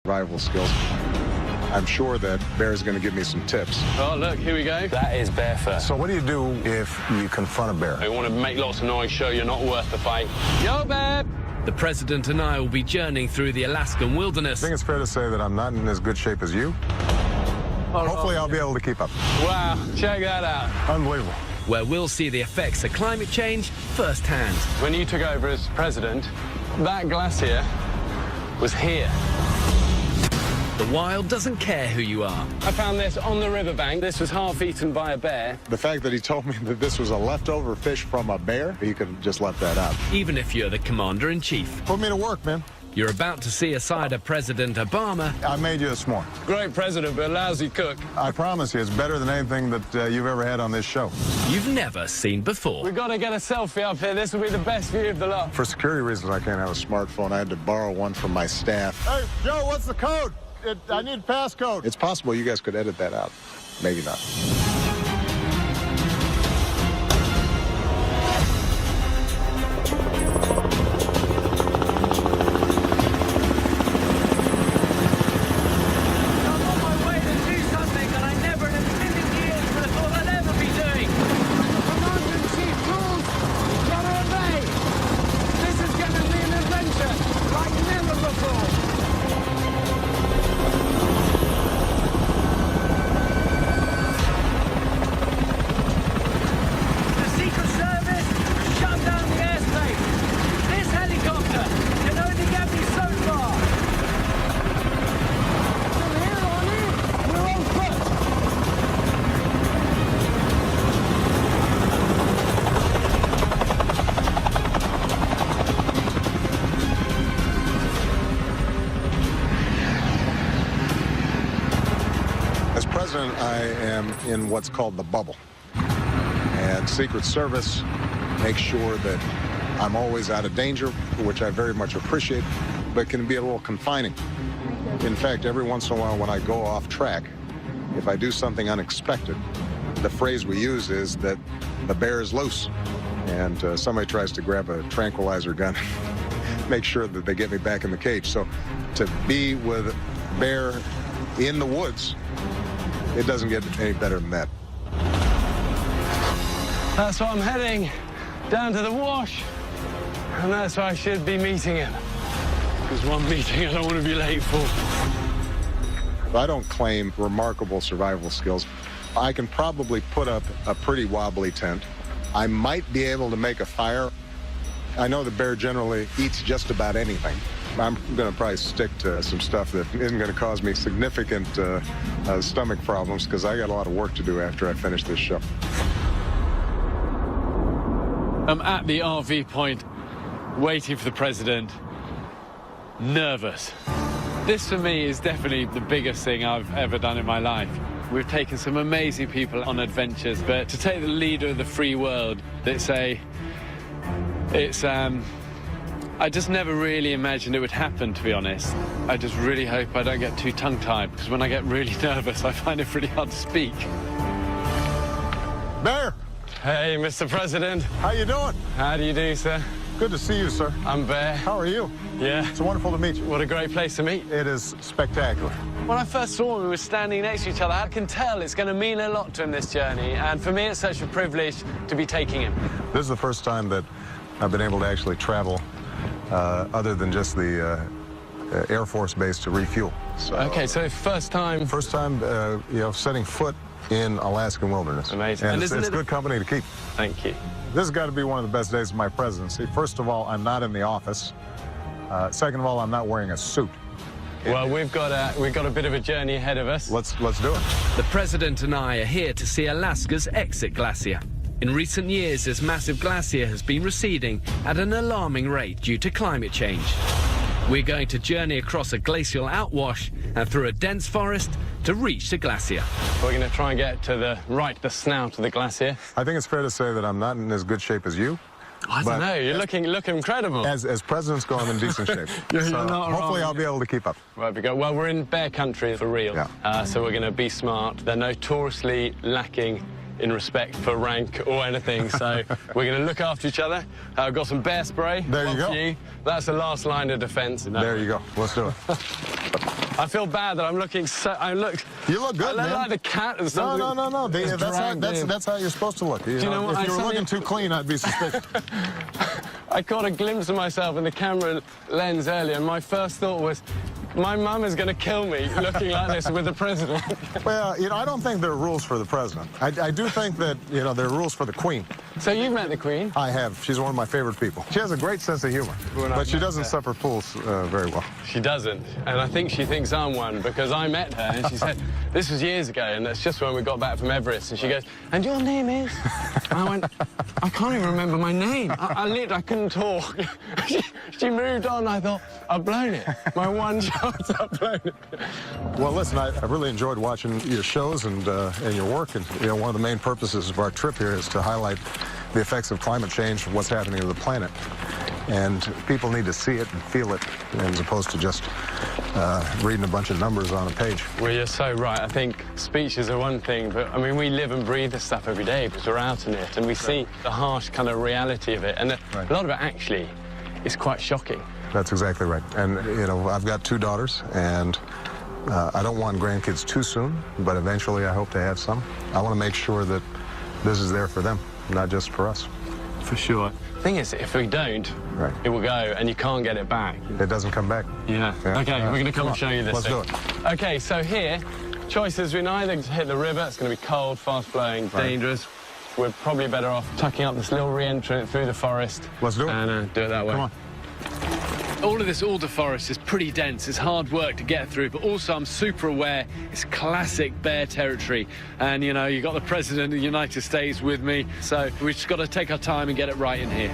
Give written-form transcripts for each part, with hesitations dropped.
Survival skills. I'm sure that Bear's going to give me some tips. Oh, look, here we go. That is bear fur. So what do you do if you confront a bear? I want to make lots of noise, show you're not worth the fight. Yo, bear! The president and I will be journeying through the Alaskan wilderness. I think it's fair to say that I'm not in as good shape as you. Hopefully I'll be able to keep up. Wow, check that out. Unbelievable. Where we'll see the effects of climate change firsthand. When you took over as president, that glacier was here. The wild doesn't care who you are. I found this on the riverbank. This was half eaten by a bear. The fact that he told me that this was a leftover fish from a bear, he could have just left that out. Even if you're the commander-in-chief. Put me to work, man. You're about to see a side of President Obama. I made you this morning. Great president, but a lousy cook. I promise you, it's better than anything that you've ever had on this show. You've never seen before. We've got to get a selfie up here. This will be the best view of the lot. For security reasons, I can't have a smartphone. I had to borrow one from my staff. Hey, Joe, what's the code? I need passcode. It's possible you guys could edit that out. Maybe not. As president, I am in what's called the bubble. And Secret Service makes sure that I'm always out of danger, which I very much appreciate, but can be a little confining. In fact, every once in a while when I go off track, if I do something unexpected, the phrase we use is that the bear is loose. And somebody tries to grab a tranquilizer gun, make sure that they get me back in the cage. So to be with bear in the woods, it doesn't get any better than that. That's why I'm heading down to the wash, and that's why I should be meeting him. There's one meeting I don't want to be late for. I don't claim remarkable survival skills. I can probably put up a pretty wobbly tent. I might be able to make a fire. I know the bear generally eats just about anything. I'm going to probably stick to some stuff that isn't going to cause me significant stomach problems, because I got a lot of work to do after I finish this show. I'm at the RV point, waiting for the president. Nervous. This, for me, is definitely the biggest thing I've ever done in my life. We've taken some amazing people on adventures, but to take the leader of the free world, I just never really imagined it would happen, to be honest. I just really hope I don't get too tongue-tied, because when I get really nervous, I find it really hard to speak. Bear! Hey, Mr. President. How you doing? How do you do, sir? Good to see you, sir. I'm Bear. How are you? Yeah. It's wonderful to meet you. What a great place to meet. It is spectacular. When I first saw him, we were standing next to each other. I can tell it's going to mean a lot to him, this journey. And for me, it's such a privilege to be taking him. This is the first time that I've been able to actually travel other than just the Air Force base to refuel. So, okay, so first time... First time, setting foot in Alaskan wilderness. Amazing. And it's good company to keep. Thank you. This has got to be one of the best days of my presidency. First of all, I'm not in the office. Second of all, I'm not wearing a suit. Well, we've got a bit of a journey ahead of us. Let's do it. The president and I are here to see Alaska's exit glacier. In recent years, this massive glacier has been receding at an alarming rate due to climate change. We're going to journey across a glacial outwash and through a dense forest to reach the glacier. We're going to try and get to the snout of the glacier. I think it's fair to say that I'm not in as good shape as you. I don't know. You look incredible. As presidents go, I'm in decent shape. You're so not hopefully wrong. I'll be able to keep up. Right, we go. Well, we're in bear country for real. Yeah. So we're going to be smart. They're notoriously lacking in respect for rank or anything. So we're going to look after each other. I've got some bear spray. There you go. You. That's the last line of defence. There you go. Let's do it. I feel bad that I'm looking so... You look good, I look man. like the cat or something. No. That's how you're supposed to look. You know what? If you were looking too clean, I'd be suspicious. I caught a glimpse of myself in the camera lens earlier, and my first thought was, my mum is going to kill me looking like this with the president. Well, I don't think there are rules for the president. I do think that, there are rules for the Queen. So you've met the Queen? I have. She's one of my favorite people. She has a great sense of humor, but she doesn't suffer fools very well. She doesn't, and I think she thinks I'm one, because I met her, and she said, this was years ago, and that's just when we got back from Everest, and she goes, and your name is? And I went, I can't even remember my name. I couldn't talk. She moved on. I thought, I've blown it. My one chance, I've blown it. Well, listen, I really enjoyed watching your shows and your work, and one of the main purposes of our trip here is to highlight the effects of climate change and what's happening to the planet. And people need to see it and feel it, as opposed to just reading a bunch of numbers on a page. Well, you're so right. I think speeches are one thing, but, I mean, we live and breathe this stuff every day because we're out in it, and we see the harsh kind of reality of it. And a lot of it, actually, is quite shocking. That's exactly right. And, I've got 2 daughters, and I don't want grandkids too soon, but eventually I hope to have some. I want to make sure that this is there for them, not just for us. For sure. The thing is, if we don't, it will go, and you can't get it back. It doesn't come back. Yeah. Okay, we're going to come and show you this. Let's do it. Okay, so here, choices. We can either hit the river. It's going to be cold, fast-flowing, dangerous. We're probably better off tucking up this little re-entrant through the forest. Let's do it. And do it that way. Come on. All of this alder forest is pretty dense. It's hard work to get through, but also I'm super aware it's classic bear territory. And, you've got the President of the United States with me, so we've just got to take our time and get it right in here.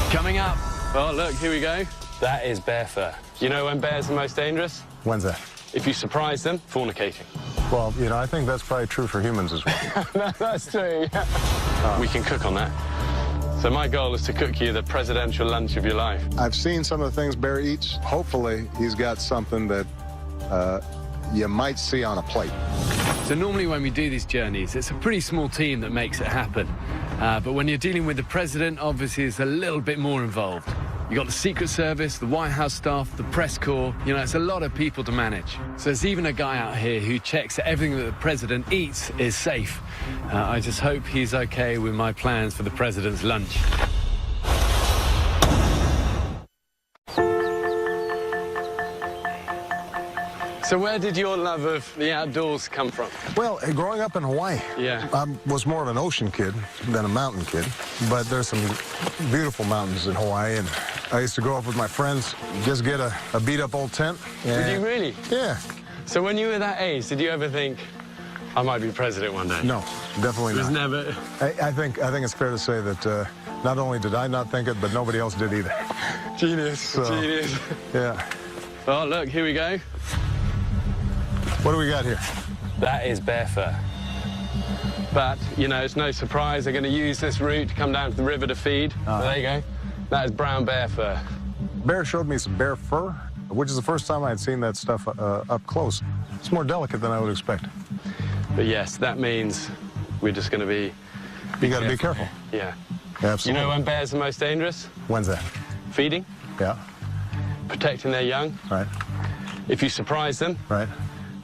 Coming up. Oh, look, here we go. That is bear fur. You know when bears are most dangerous? When's that? If you surprise them, fornicating. Well, I think that's probably true for humans as well. No, that's true. We can cook on that. So my goal is to cook you the presidential lunch of your life. I've seen some of the things Bear eats. Hopefully, he's got something that you might see on a plate. So normally when we do these journeys, it's a pretty small team that makes it happen. But when you're dealing with the president, obviously it's a little bit more involved. You've got the Secret Service, the White House staff, the press corps. It's a lot of people to manage. So there's even a guy out here who checks that everything that the president eats is safe. I just hope he's okay with my plans for the president's lunch. So where did your love of the outdoors come from? Well, growing up in Hawaii, I was more of an ocean kid than a mountain kid. But there's some beautiful mountains in Hawaii, and I used to go up with my friends, just get a beat-up old tent. Did you really? Yeah. So when you were that age, did you ever think, I might be president one day? No, definitely not. It was never... I think it's fair to say that not only did I not think it, but nobody else did either. Genius, genius. Yeah. Oh, look, here we go. What do we got here? That is bear fur. But, it's no surprise they're going to use this route to come down to the river to feed. So there you go. That is brown bear fur. Bear showed me some bear fur, which is the first time I'd seen that stuff up close. It's more delicate than I would expect. But yes, that means we're just going to be... You got to be careful. Yeah. Absolutely. You know when bears are most dangerous? When's that? Feeding. Yeah. Protecting their young. Right. If you surprise them. Right.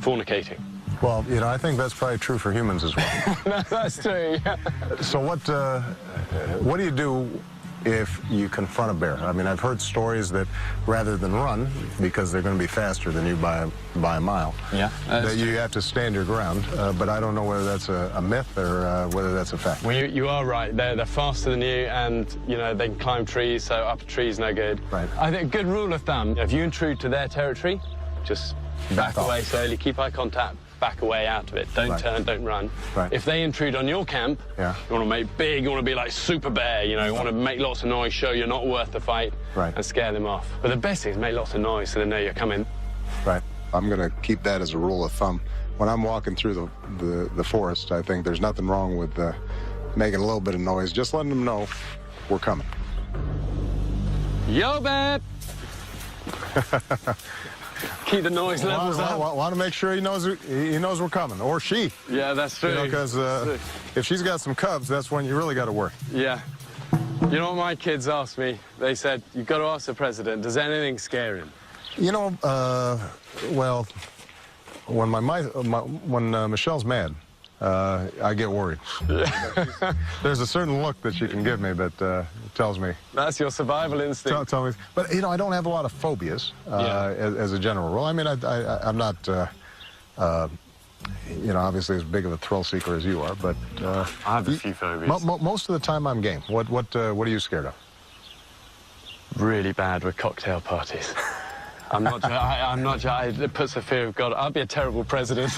Fornicating. Well, I think that's probably true for humans as well. No, that's true. So what do you do if you confront a bear? I mean, I've heard stories that rather than run, because they're going to be faster than you by a mile, that you have to stand your ground. But I don't know whether that's a myth or whether that's a fact. Well, you are right. They're faster than you, and, they can climb trees, so up a tree is no good. Right. I think a good rule of thumb, if you intrude to their territory, just back away slowly, keep eye contact, back away out of it. Don't turn, don't run. Right. If they intrude on your camp, you want to make big, you want to be like super bear, you want to make lots of noise, show you're not worth the fight, and scare them off. But the best thing is make lots of noise so they know you're coming. Right. I'm going to keep that as a rule of thumb. When I'm walking through the forest, I think there's nothing wrong with making a little bit of noise, just letting them know we're coming. Yo, bear! keep the noise levels up. Want to make sure he knows we're coming, or she. Yeah, that's true. Because if she's got some cubs, that's when you really got to worry. Yeah. You know what my kids asked me? They said, you've got to ask the president, does anything scare him? You know, well, when Michelle's mad, I get worried. There's a certain look that she can give me that tells me. That's your survival instinct. Tell me. But, you know, I don't have a lot of phobias as a general rule. I mean, I'm not, you know, obviously as big of a thrill seeker as you are, but... I have a few phobias. Most of the time I'm game. What are you scared of? Really bad with cocktail parties. I'm not. It puts a fear of God. I'd be a terrible president.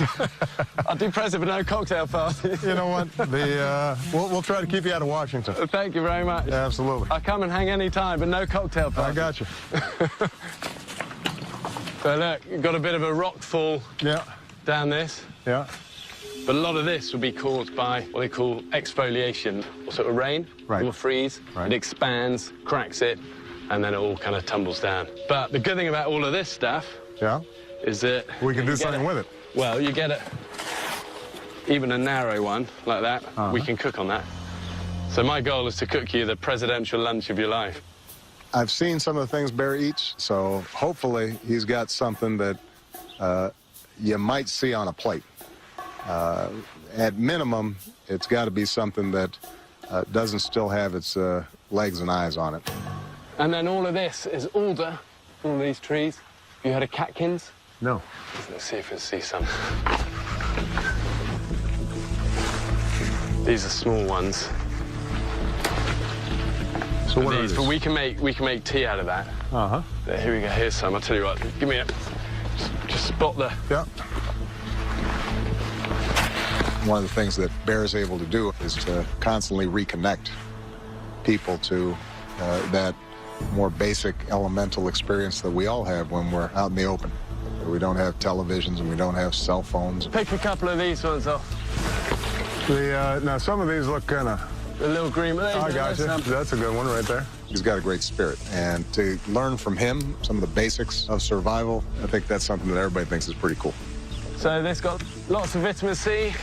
I'd do president but no cocktail parties. You know what? We'll try to keep you out of Washington. Thank you very much. Yeah, absolutely. I'll come and hang any time, but no cocktail parties. I got you. So look, you've got a bit of a rock fall down this. Yeah. But a lot of this will be caused by what they call exfoliation, or sort of rain. Right. It will freeze. Right. It expands, cracks it, and then it all kind of tumbles down. But the good thing about all of this stuff is that... we can do something with it. Well, you get it, even a narrow one like that, we can cook on that. So my goal is to cook you the presidential lunch of your life. I've seen some of the things Bear eats, so hopefully he's got something that you might see on a plate. At minimum, it's got to be something that doesn't still have its legs and eyes on it. And then all of this is alder, all these trees. Have you heard of catkins? No. Let's see if we can see some. These are small ones. So what are these? But we can make tea out of that. Here we go. Here's some. I'll tell you what. Give me a. Just spot the. Yeah. One of the things that Bear is able to do is to constantly reconnect people to that more basic elemental experience that we all have when we're out in the open. We don't have televisions and we don't have cell phones. Pick a couple of these ones off. Now some of these look kind of... The little green... I got you. That's a good one right there. He's got a great spirit. And to learn from him some of the basics of survival, I think that's something that everybody thinks is pretty cool. So this got lots of vitamin C,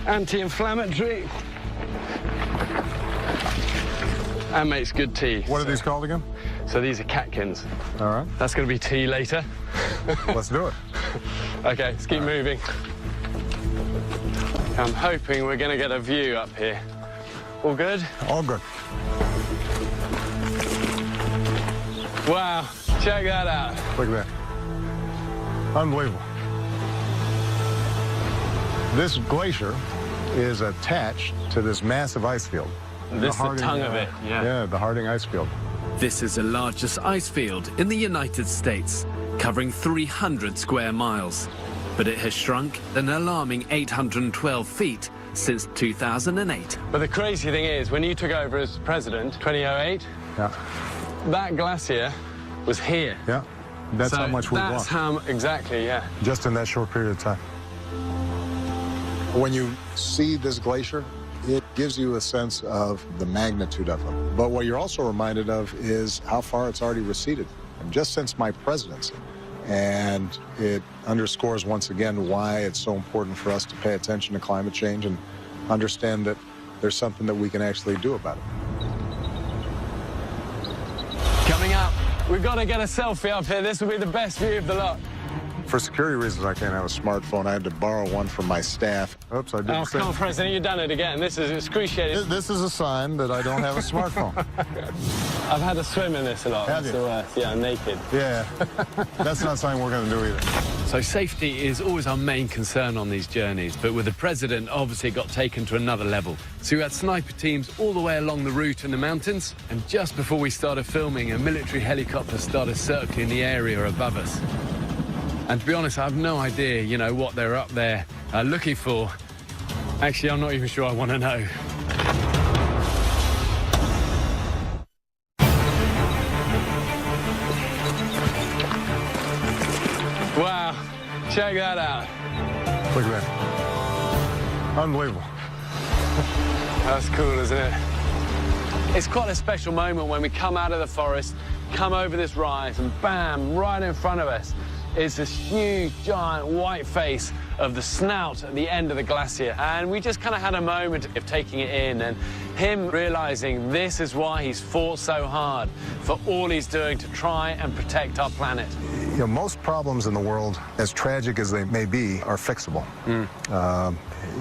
anti-inflammatory, and makes good tea. What are these called again? So these are catkins. All right. That's going to be tea later. Let's do it. Okay, let's keep moving. I'm hoping we're going to get a view up here. All good? All good. Wow, check that out. Look at that. Unbelievable. This glacier is attached to this massive ice field. This is the tongue of it, Yeah, the Harding ice field. This is the largest ice field in the United States, covering 300 square miles. But it has shrunk an alarming 812 feet since 2008. But the crazy thing is, when you took over as president, 2008, that glacier was here. Yeah, that's so how much we've lost. lost. That's how, exactly, yeah. Just in that short period of time. When you see this glacier, it gives you a sense of the magnitude of them. But what you're also reminded of is how far it's already receded, and just since my presidency. And it underscores once again why it's so important for us to pay attention to climate change and understand that there's something that we can actually do about it. Coming up, we've got to get a selfie up here. This will be the best view of the lot. For security reasons, I can't have a smartphone. I had to borrow one from my staff. Oops, I did the same. Come on, President, you've done it again. This is excruciating. This is a sign that I don't have a smartphone. I've had to swim in this a lot. Have you? So, yeah, I'm naked. Yeah, that's not something we're going to do either. So safety is always our main concern on these journeys, but with the president, obviously it got taken to another level. So we had sniper teams all the way along the route in the mountains, and just before we started filming, a military helicopter started circling the area above us. And to be honest, I have no idea, you know, what they're up there looking for. Actually, I'm not even sure I want to know. Wow, check that out. Look at that. Unbelievable. That's cool, isn't it? It's quite a special moment when we come out of the forest, come over this rise, and bam, right in front of us is this huge, giant white face of the snout at the end of the glacier. And we just kind of had a moment of taking it in and him realizing this is why he's fought so hard for all he's doing to try and protect our planet. You know, most problems in the world, as tragic as they may be, are fixable. You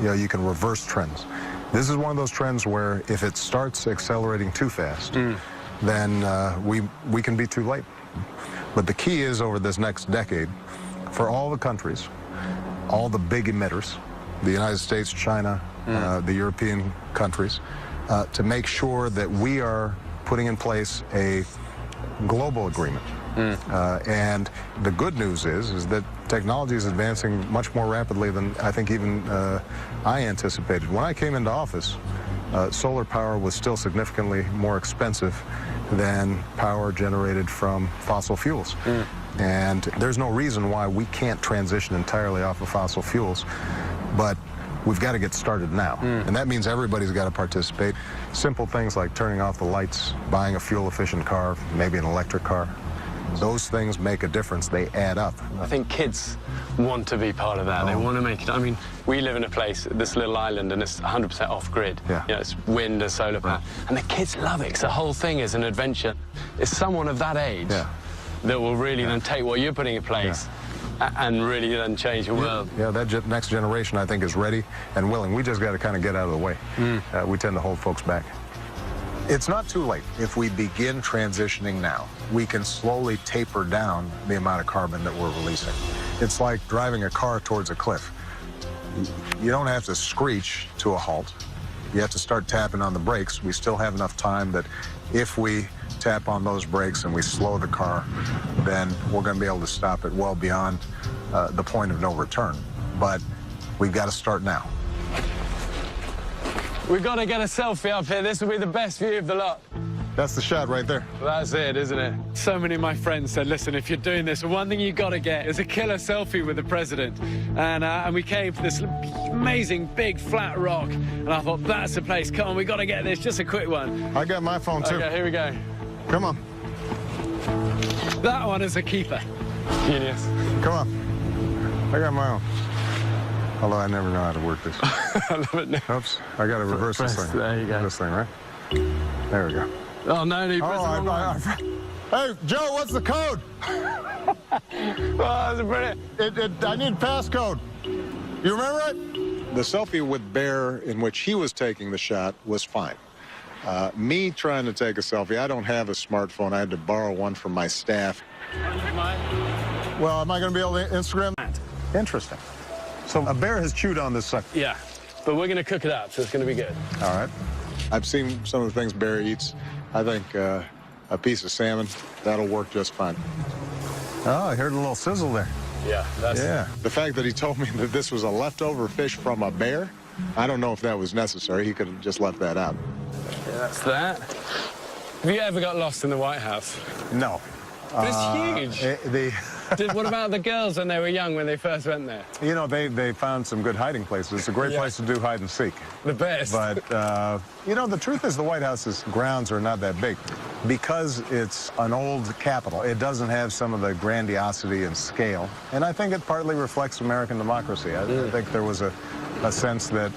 know, you can reverse trends. This is one of those trends where if it starts accelerating too fast, then we can be too late. But the key is over this next decade, for all the countries, all the big emitters, the United States, China, the European countries, to make sure that we are putting in place a global agreement. And the good news is that technology is advancing much more rapidly than I think even I anticipated. When I came into office, solar power was still significantly more expensive than power generated from fossil fuels. And there's no reason why we can't transition entirely off of fossil fuels, but we've got to get started now. And that means everybody's got to participate. Simple things like turning off the lights, buying a fuel-efficient car, maybe an electric car. Those things make a difference. They add up. I think kids want to be part of that. They want to make it. I mean, we live in a place, this little island, and it's 100% off-grid. Yeah. You know, it's wind and solar power. And the kids love it, 'cause the whole thing is an adventure. It's someone of that age that will really then take what you're putting in place and really then change the world. Yeah, that next generation, I think, is ready and willing. We just got to kind of get out of the way. We tend to hold folks back. It's not too late. If we begin transitioning now, we can slowly taper down the amount of carbon that we're releasing. It's like driving a car towards a cliff. You don't have to screech to a halt. You have to start tapping on the brakes. We still have enough time that if we tap on those brakes and we slow the car, then we're going to be able to stop it well beyond the point of no return. But we've got to start now. We've got to get a selfie up here. This will be the best view of the lot. That's the shot right there. That's it, isn't it? So many of my friends said, listen, if you're doing this, one thing you got to get is a killer selfie with the president. And we came to this amazing big flat rock. And I thought, that's the place. Come on, we got to get this. Just a quick one. I got my phone, too. Okay, here we go. Come on. That one is a keeper. Genius. Come on. I got my own. Although I never know how to work this. I love it now. Oops, I got to reverse this thing. There you go. This thing, right? There we go. Oh, no, you pressed the wrong one. Hey, Joe, what's the code? Oh, that's brilliant. I need passcode. You remember it? The selfie with Bear in which he was taking the shot was fine. Me trying to take a selfie, I don't have a smartphone. I had to borrow one from my staff. Well, am I going to be able to Instagram? Interesting. So a bear has chewed on this sucker. Yeah, but we're going to cook it up, so it's going to be good. All right. I've seen some of the things Bear eats. I think a piece of salmon, that'll work just fine. Oh, I heard a little sizzle there. Yeah, that's... Yeah. The fact that he told me that this was a leftover fish from a bear, I don't know if that was necessary. He could have just left that out. Yeah, that's that. Have you ever got lost in the White House? No. But it's huge. What about the girls when they were young, when they first went there? You know, they found some good hiding places. It's a great place to do hide and seek. The best. But, you know, the truth is the White House's grounds are not that big. Because it's an old Capitol, it doesn't have some of the grandiosity and scale. And I think it partly reflects American democracy. I think there was a sense that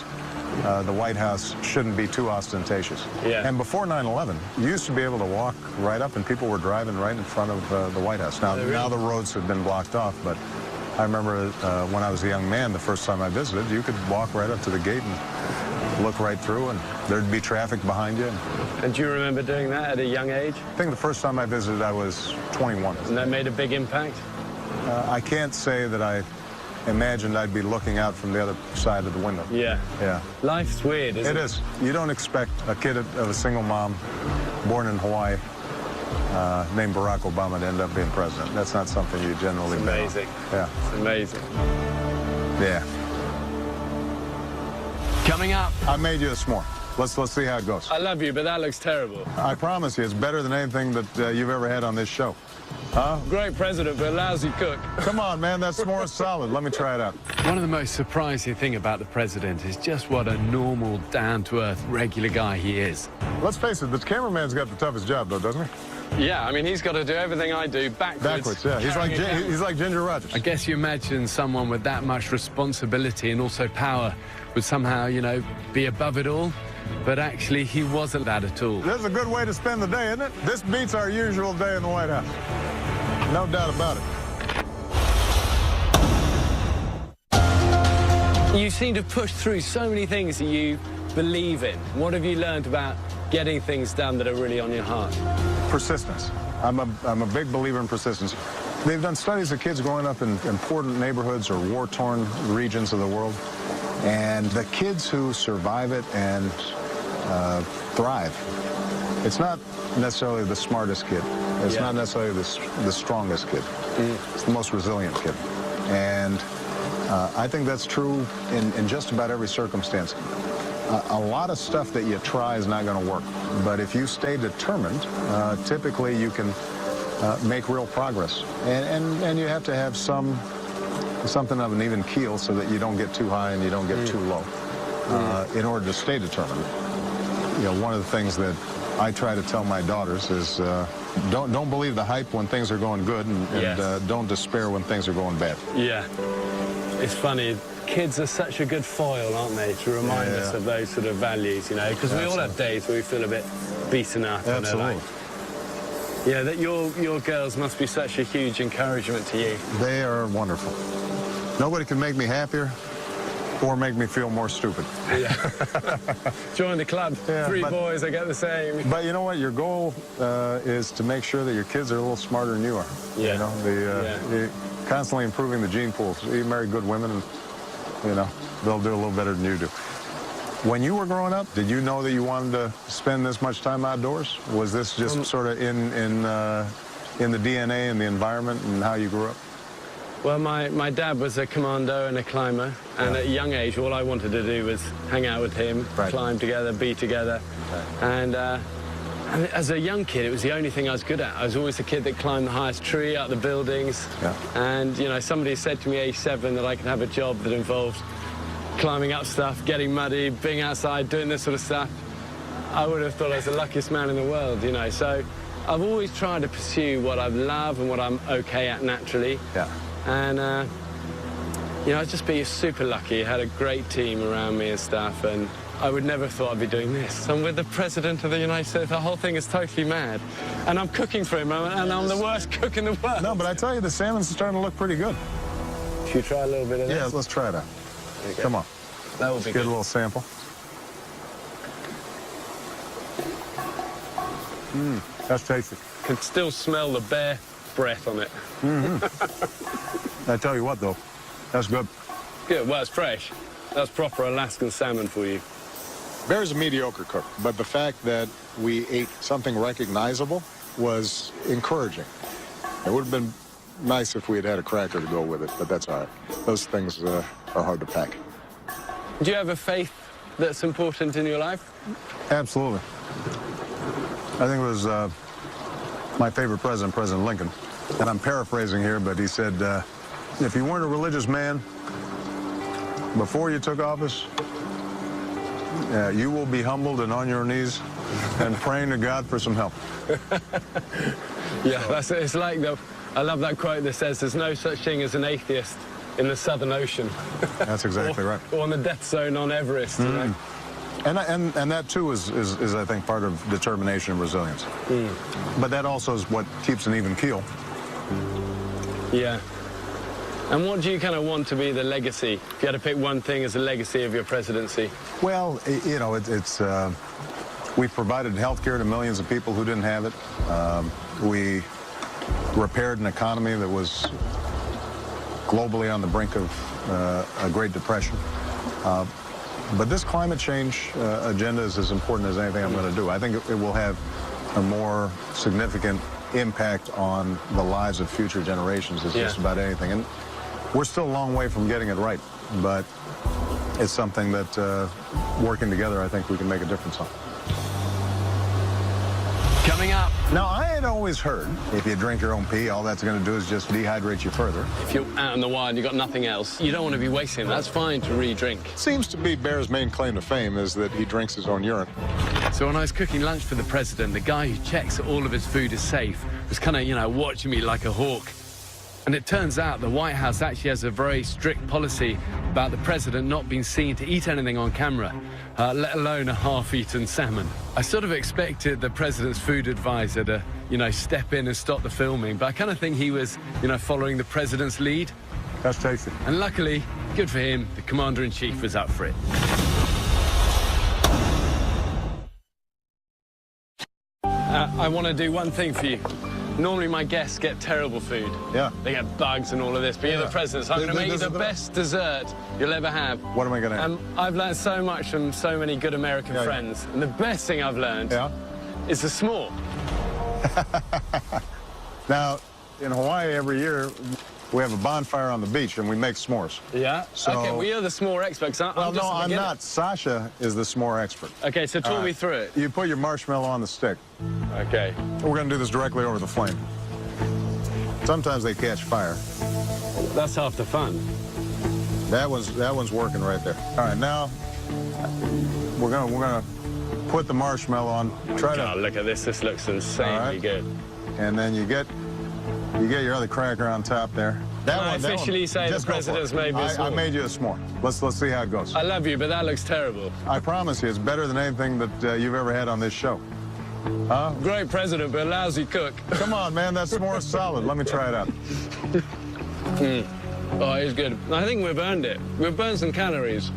the White House shouldn't be too ostentatious. Yeah. And before 9/11, you used to be able to walk right up and people were driving right in front of the White House. Now the roads have been blocked off, but I remember when I was a young man, the first time I visited, you could walk right up to the gate and look right through, and there'd be traffic behind you. And do you remember doing that at a young age? I think the first time I visited, I was 21. And that made a big impact? I can't say that I imagined I'd be looking out from the other side of the window. Yeah. Yeah. Life's weird, isn't it? It is. You don't expect a kid of a single mom, born in Hawaii, named Barack Obama to end up being president. That's not something you generally It's bet on. amazing. Yeah. It's amazing. Yeah. Coming up. I made you a s'more. Let's see how it goes. I love you, but that looks terrible. I promise you, it's better than anything that you've ever had on this show. Huh? Great president, but a lousy cook. Come on, man, that s'more is solid. Let me try it out. One of the most surprising things about the president is just what a normal, down-to-earth, regular guy he is. Let's face it, this cameraman's got the toughest job, though, doesn't he? Yeah, I mean, he's got to do everything I do backwards. Backwards, yeah. He's like Ginger Rogers. I guess you imagine someone with that much responsibility and also power would somehow, you know, be above it all. But actually, he wasn't that at all. This is a good way to spend the day, isn't it? This beats our usual day in the White House. No doubt about it. You seem to push through so many things that you believe in. What have you learned about getting things done that are really on your heart? Persistence. I'm a big believer in persistence. They've done studies of kids growing up in important neighborhoods or war-torn regions of the world, and the kids who survive it and thrive, it's not necessarily the smartest kid. It's not necessarily the strongest kid. It's the most resilient kid. And I think that's true in just about every circumstance. A lot of stuff that you try is not going to work. But if you stay determined, typically you can make real progress. And you have to have something of an even keel so that you don't get too high and you don't get too low in order to stay determined. You know, one of the things that I try to tell my daughters is don't believe the hype when things are going good, and don't despair when things are going bad. Yeah. It's funny. Kids are such a good foil, aren't they, to remind us of those sort of values, you know, because we all have days where we feel a bit beaten up. Absolutely. Yeah, that your girls must be such a huge encouragement to you. They are wonderful. Nobody can make me happier or make me feel more stupid. Yeah. Join the club. Yeah, Three boys, I get the same. But you know what? Your goal is to make sure that your kids are a little smarter than you are. Yeah. You know, you're constantly improving the gene pool. So you marry good women, and you know they'll do a little better than you do. When you were growing up, did you know that you wanted to spend this much time outdoors? Was this just sort of in the DNA and the environment and how you grew up? Well, my dad was a commando and a climber, and at a young age, all I wanted to do was hang out with him, climb together, be together. And as a young kid, it was the only thing I was good at. I was always the kid that climbed the highest tree out the buildings. Yeah. And, you know, somebody said to me age 7 that I could have a job that involved climbing up stuff, getting muddy, being outside, doing this sort of stuff. I would have thought I was the luckiest man in the world, you know. So I've always tried to pursue what I love and what I'm okay at naturally. Yeah. And, you know, I'd just be super lucky. I had a great team around me and stuff, and I would never have thought I'd be doing this. I'm with the President of the United States. The whole thing is totally mad. And I'm cooking for him, and I'm the worst cook in the world. No, but I tell you, the salmon's starting to look pretty good. Should we try a little bit of this? Yeah, let's try that. Okay. Come on. That would be good. Get a little sample. That's tasty. Can still smell the bear breath on it. I tell you what, though, that's good. Good, well, it's fresh. That's proper Alaskan salmon for you. Bear's a mediocre cook, but the fact that we ate something recognizable was encouraging. It would have been nice if we had had a cracker to go with it, but that's all right. Those things are hard to pack. Do you have a faith that's important in your life? Absolutely. I think it was my favorite president, President Lincoln. And I'm paraphrasing here, but he said, if you weren't a religious man before you took office, you will be humbled and on your knees and praying to God for some help. Yeah, that's it. It's like I love that quote that says there's no such thing as an atheist in the Southern Ocean. That's exactly right. Or on the death zone on Everest, you know? And that, too, is, I think, part of determination and resilience. But that also is what keeps an even keel. Yeah. And what do you kind of want to be the legacy? If you had to pick one thing as a legacy of your presidency? Well, you know, we've provided health care to millions of people who didn't have it. We repaired an economy that was globally on the brink of a Great Depression. But this climate change agenda is as important as anything I'm going to do. I think it will have a more significant impact on the lives of future generations as just about anything. And we're still a long way from getting it right, but it's something that working together, I think we can make a difference on. Coming up. Now, I had always heard if you drink your own pee, all that's going to do is just dehydrate you further. If you're out in the wild and you've got nothing else, you don't want to be wasting it. That's fine to re-drink. Seems to be Bear's main claim to fame is that he drinks his own urine. So when I was cooking lunch for the president, the guy who checks that all of his food is safe was kind of, you know, watching me like a hawk. And it turns out the White House actually has a very strict policy about the president not being seen to eat anything on camera, let alone a half-eaten salmon. I sort of expected the president's food advisor to, you know, step in and stop the filming, but I kind of think he was, you know, following the president's lead. That's tasty. And luckily, good for him, the commander-in-chief was up for it. I want to do one thing for you. Normally my guests get terrible food. Yeah. They get bugs and all of this, but you're the president, so I'm going to make you the best dessert you'll ever have. What am I going to have? I've learned so much from so many good American friends, and the best thing I've learned is the s'more. Now, in Hawaii every year, we have a bonfire on the beach and we make s'mores. Yeah? So, okay, we are the s'more experts. Well, no, I'm not. Sasha is the s'more expert. Okay, so talk me through it. You put your marshmallow on the stick. Okay. We're going to do this directly over the flame. Sometimes they catch fire. That's half the fun. That one's working right there. All right, now we're gonna put the marshmallow on. God, look at this. This looks insanely good. And then you get your other cracker on top there. Can I officially say the president's made me a s'more? I made you a s'more. Let's see how it goes. I love you, but that looks terrible. I promise you, it's better than anything that you've ever had on this show. Huh? Great president, but a lousy cook. Come on, man, that s'more's solid. Let me try it out. Oh, it's good. I think we've earned it. We've burned some calories.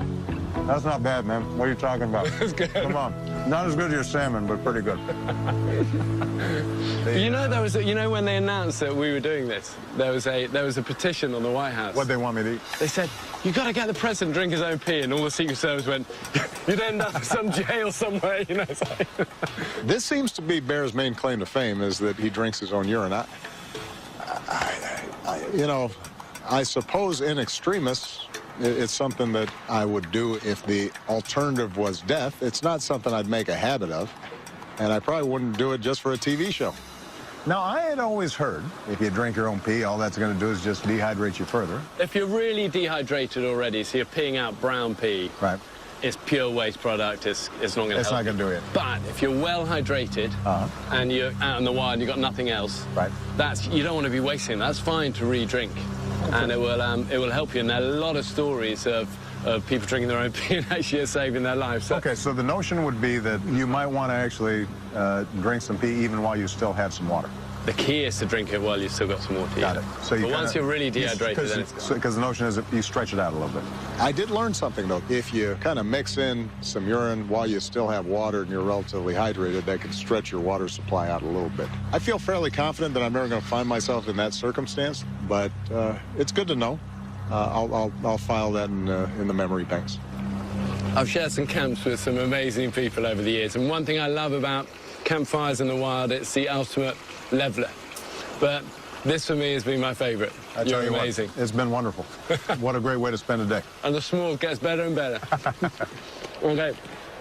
That's not bad, man. What are you talking about? That's good. Come on. Not as good as your salmon, but pretty good. You know, when they announced that we were doing this, there was a petition on the White House. What'd they want me to eat? They said, you got to get the president to drink his own pee, and all the Secret Service went, you'd end up in some jail somewhere, you know. It's like... This seems to be Bear's main claim to fame, is that he drinks his own urine. You know, I suppose in extremis, it's something that I would do if the alternative was death. It's not something I'd make a habit of, and I probably wouldn't do it just for a TV show. Now, I had always heard if you drink your own pee, all that's going to do is just dehydrate you further. If you're really dehydrated already, so you're peeing out brown pee, right? It's pure waste product. It's not going to help. It's not going to do it. But if you're well hydrated and you're out in the wild and you've got nothing else, right? You don't want to be wasting. That's fine to re-drink. And it will help you. And there are a lot of stories of people drinking their own pee and actually saving their lives. So. Okay, so the notion would be that you might want to actually drink some pee even while you still have some water. The key is to drink it while you've still got some water. Got it. So but once you're really dehydrated, then it's gone. Because the notion is that you stretch it out a little bit. I did learn something, though. If you kind of mix in some urine while you still have water and you're relatively hydrated, that can stretch your water supply out a little bit. I feel fairly confident that I'm never going to find myself in that circumstance, but it's good to know. I'll file that in the memory banks. I've shared some camps with some amazing people over the years, and one thing I love about campfires in the wild, it's the ultimate leveler. But this, for me, has been my favourite. You're amazing. It's been wonderful. What a great way to spend a day. And the s'more gets better and better. Okay,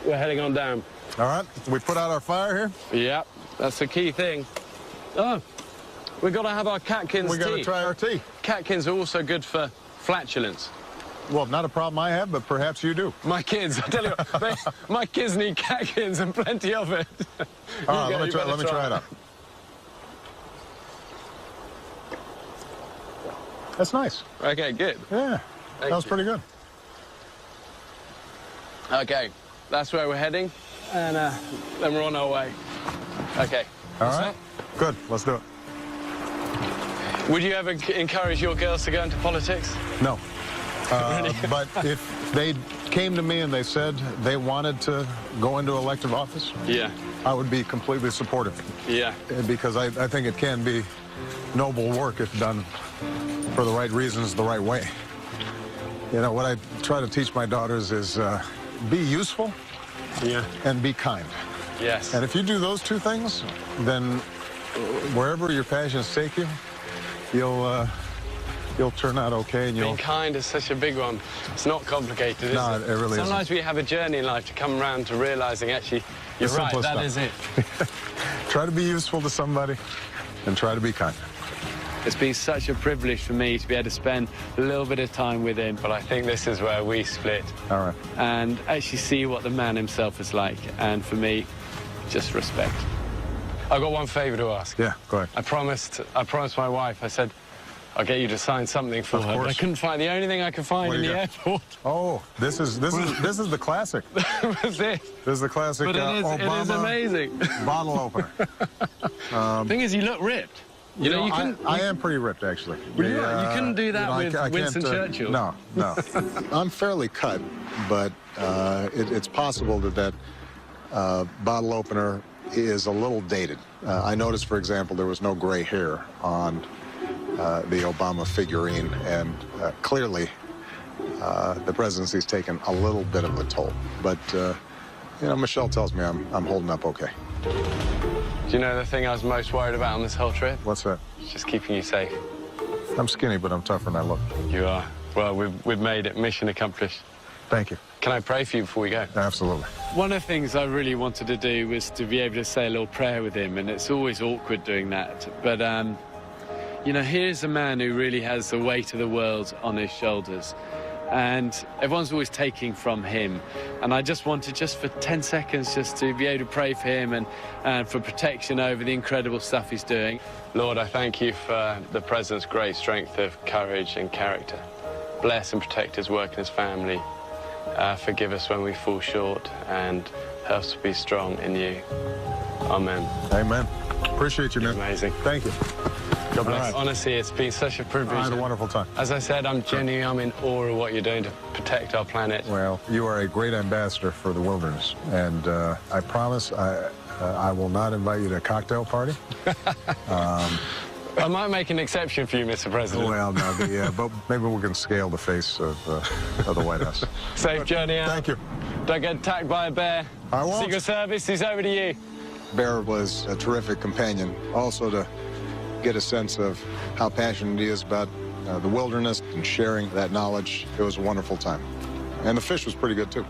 we're heading on down. All right, we put out our fire here? Yep, that's the key thing. Oh, we've got to have our catkins tea. We got to try our tea. Catkins are also good for flatulence. Well, not a problem I have, but perhaps you do. My kids, I tell you what, my kids need catkins and plenty of it. All right, let me try it out. That's nice. Okay, good. Yeah, that was pretty good. Okay, that's where we're heading, and then we're on our way. Okay. All right. Good. Let's do it. Would you ever encourage your girls to go into politics? No. But if they came to me and they said they wanted to go into elective office, yeah, I would be completely supportive. Yeah. Because I think it can be noble work if done for the right reasons, the right way. You know, what I try to teach my daughters is be useful and be kind. Yes. And if you do those two things, then wherever your passions take you, you'll turn out okay. And being kind is such a big one. It's not complicated, is it? No, it really isn't. Sometimes we have a journey in life to come around to realizing, actually, you're right, that is it. Try to be useful to somebody and try to be kind. It's been such a privilege for me to be able to spend a little bit of time with him, but I think this is where we split. All right. And actually see what the man himself is like. And for me, just respect. I've got one favour to ask. Yeah, go ahead. I promised my wife, I said, I'll get you to sign something for her. But I couldn't find the only thing I could find in the airport. Oh, this is the classic. That was it. This is the classic But it is amazing. Bottle opener. Thing is, you look ripped. You know, you couldn't. I am pretty ripped, actually. You couldn't do that with Winston Churchill. No. I'm fairly cut, but it's possible that bottle opener is a little dated. I noticed, for example, there was no gray hair on the Obama figurine, and clearly the presidency's taken a little bit of a toll. But you know, Michelle tells me I'm holding up okay. Do you know the thing I was most worried about on this whole trip? What's that? Just keeping you safe. I'm skinny, but I'm tougher than I look. You are. Well, we've made it. Mission accomplished. Thank you. Can I pray for you before we go? Absolutely. One of the things I really wanted to do was to be able to say a little prayer with him, and it's always awkward doing that. But, you know, here's a man who really has the weight of the world on his shoulders, and everyone's always taking from him. And I just wanted, just for 10 seconds, just to be able to pray for him and for protection over the incredible stuff he's doing. Lord, I thank you for the President's great strength of courage and character. Bless and protect his work and his family. Forgive us when we fall short, and help us to be strong in you. Amen. Amen. Appreciate you, man. Amazing. Thank you. God bless. Right. Honestly, it's been such a privilege. I had a wonderful time. As I said, I'm in awe of what you're doing to protect our planet. Well, you are a great ambassador for the wilderness, and I promise I will not invite you to a cocktail party. I might make an exception for you, Mr. President. Well, no, but maybe we can scale the face of the White House. Safe journey out. Thank you. Don't get attacked by a bear. I won't. Secret Service, he's over to you. Bear was a terrific companion. Also to get a sense of how passionate he is about the wilderness and sharing that knowledge. It was a wonderful time. And the fish was pretty good, too.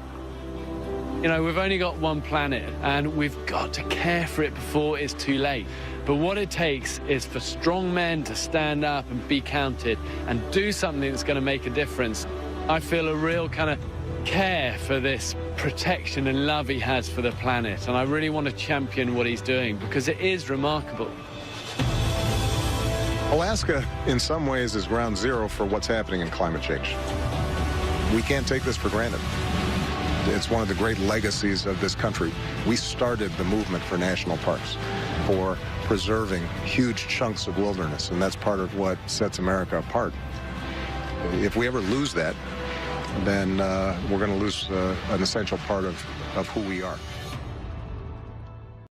You know, we've only got one planet, and we've got to care for it before it's too late. But what it takes is for strong men to stand up and be counted and do something that's going to make a difference. I feel a real kind of care for this protection and love he has for the planet, and I really want to champion what he's doing because it is remarkable. Alaska, in some ways, is ground zero for what's happening in climate change. We can't take this for granted. It's one of the great legacies of this country. We started the movement for national parks, for preserving huge chunks of wilderness, and that's part of what sets America apart. If we ever lose that, then we're going to lose an essential part of who we are.